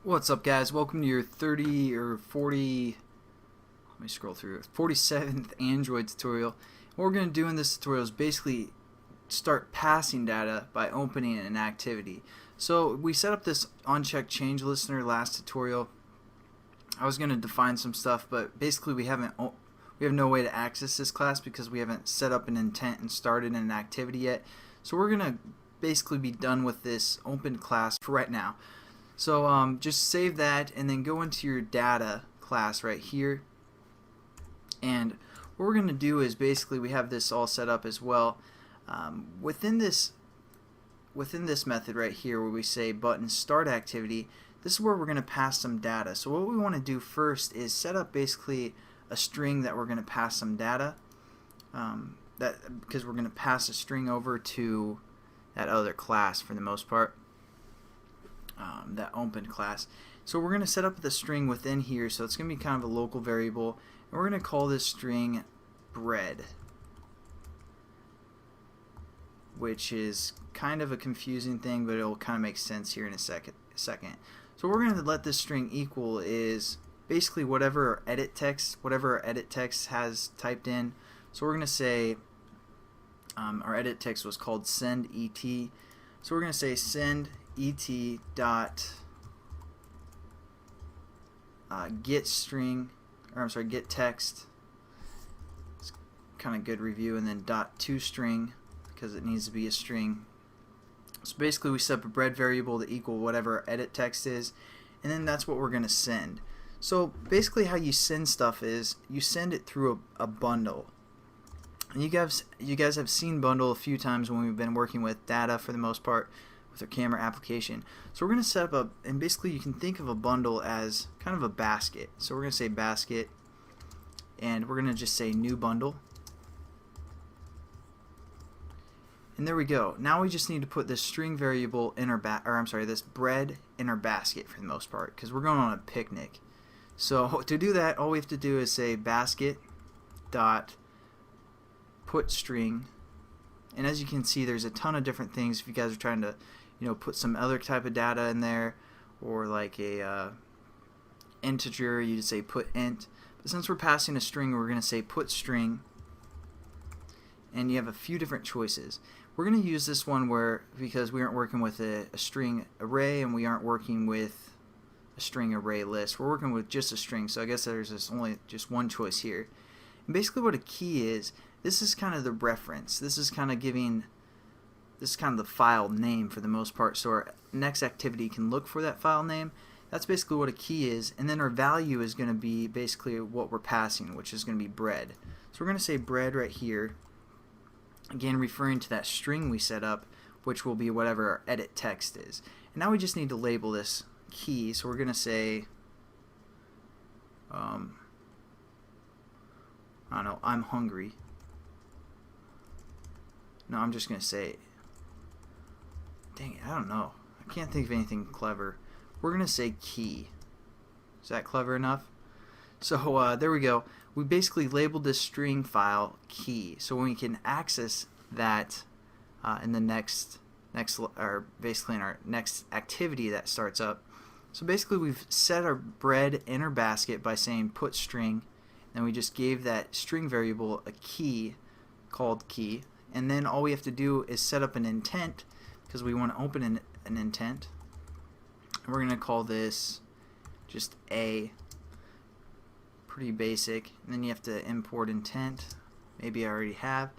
What's up, guys? Welcome to your 30 or 40, let me scroll through, 47th Android tutorial. What we're going to do in this tutorial is basically start passing data by opening an activity. So we set up this unchecked change listener last tutorial. I was going to define some stuff, but basically we have no way to access this class because we haven't set up an intent and started an activity yet. So we're going to basically be done with this open class for right now. So just save that and then go into your data class right here, and what we're going to do is basically we have this all set up as well. Within this method right here where we say button start activity, this is where we're going to pass some data. So what we want to do first is set up basically a string that we're going to pass some data, because we're going to pass a string over to that other class for the most part. That open class. So we're going to set up the string within here, so it's going to be kind of a local variable, and we're going to call this string bread, which is kind of a confusing thing, but it'll kind of make sense here in a second. So what we're going to let this string equal is basically whatever our edit text has typed in. So we're going to say our edit text was called send et, so we're going to say send et dot get string, or I'm sorry, get text. It's kind of good review, and then dot to string because it needs to be a string. So basically we set up a bread variable to equal whatever our edit text is, and then that's what we're going to send. So basically how you send stuff is you send it through a bundle. And you guys have seen bundle a few times when we've been working with data for the most part with our Khmer application. So we're going to set up and basically you can think of a bundle as kind of a basket. So we're going to say basket, and we're going to just say new bundle. And there we go. Now we just need to put this string variable in our this bread in our basket for the most part, because we're going on a picnic. So to do that, all we have to do is say basket dot put string, and as you can see there's a ton of different things if you guys are trying to put some other type of data in there, or like a integer, you just say put int. But since we're passing a string, we're going to say put string, and you have a few different choices. We're going to use this one because we aren't working with a string array and we aren't working with a string array list. We're working with just a string, so I guess there's only just one choice here. And basically what a key is, this is kind of the reference. This is kind of the file name for the most part, so our next activity can look for that file name. That's basically what a key is, and then our value is going to be basically what we're passing, which is going to be bread. So we're going to say bread right here, again referring to that string we set up, which will be whatever our edit text is. And now we just need to label this key, so we're going to say I don't know, I'm hungry. No, I'm just going to say, dang it, I don't know. I can't think of anything clever. We're going to say key. Is that clever enough? So there we go. We basically labeled this string file key. So when we can access that in the next or basically in our next activity that starts up. So basically we've set our bread in our basket by saying put string, and we just gave that string variable a key called key. And then all we have to do is set up an intent, because we want to open an intent. We're going to call this just A. Pretty basic. And then you have to import intent. Maybe I already have.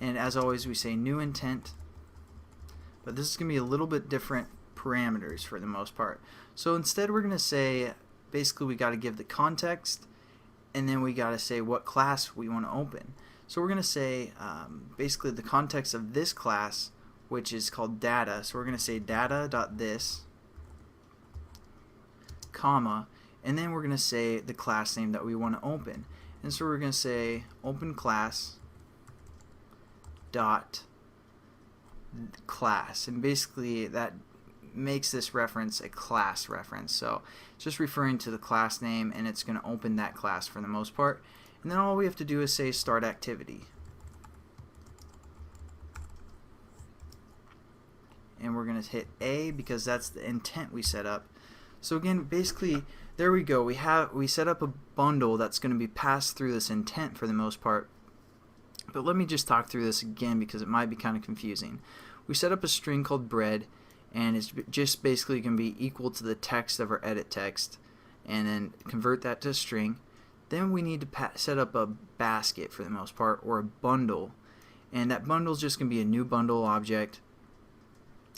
And as always we say new intent. But this is going to be a little bit different parameters for the most part. So instead we're going to say, basically we got to give the context, and then we got to say what class we want to open. So we're going to say basically the context of this class, which is called data. So we're going to say data.this, comma, and then we're going to say the class name that we want to open. And so we're going to say open class dot class, and basically that makes this reference a class reference. So it's just referring to the class name, and it's going to open that class for the most part. And then all we have to do is say start activity. And we're going to hit A because that's the intent we set up. So again, basically, there we go. We set up a bundle that's going to be passed through this intent for the most part. But let me just talk through this again because it might be kind of confusing. We set up a string called bread, and it's just basically going to be equal to the text of our edit text, and then convert that to a string. Then we need to set up a basket for the most part, or a bundle, and that bundle is just going to be a new bundle object,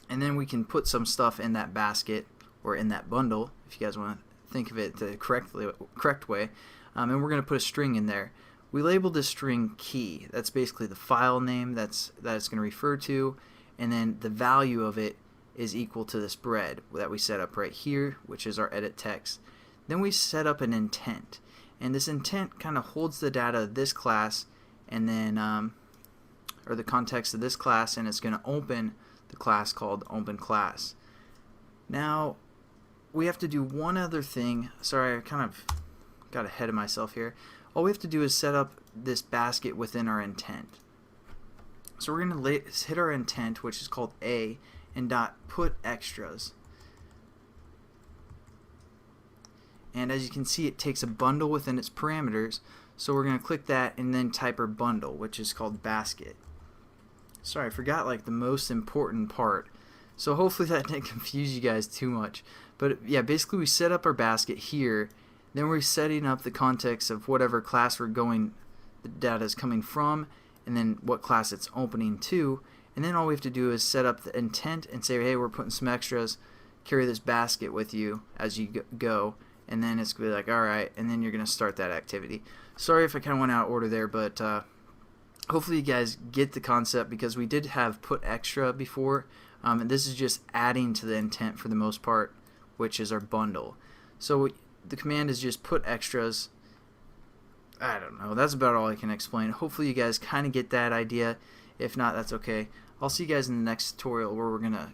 and then we can put some stuff in that basket or in that bundle if you guys want to think of it the correct way, and we're going to put a string in there. We labeled this string key. That's basically the file name that it's going to refer to, and then the value of it is equal to this bread that we set up right here, which is our edit text. Then we set up an intent, and this intent kind of holds the data of this class, and then or the context of this class, and it's going to open the class called open class. Now we have to do one other thing. Sorry, I kind of got ahead of myself here. All we have to do is set up this basket within our intent. So we're going to hit our intent, which is called A, and dot put extras. And as you can see, it takes a bundle within its parameters. So we're going to click that and then type our bundle, which is called basket. Sorry, I forgot like the most important part. So hopefully that didn't confuse you guys too much. But yeah, basically we set up our basket here. Then we're setting up the context of whatever class the data is coming from, and then what class it's opening to. And then all we have to do is set up the intent and say, hey, we're putting some extras. Carry this basket with you as you go. And then it's going to be like, alright, and then you're going to start that activity. Sorry if I kind of went out of order there, but hopefully you guys get the concept, because we did have put extra before, and this is just adding to the intent for the most part, which is our bundle. So the command is just put extras. I don't know, that's about all I can explain. Hopefully you guys kind of get that idea. If not, that's okay. I'll see you guys in the next tutorial where we're going to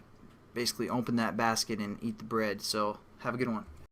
basically open that basket and eat the bread. So have a good one.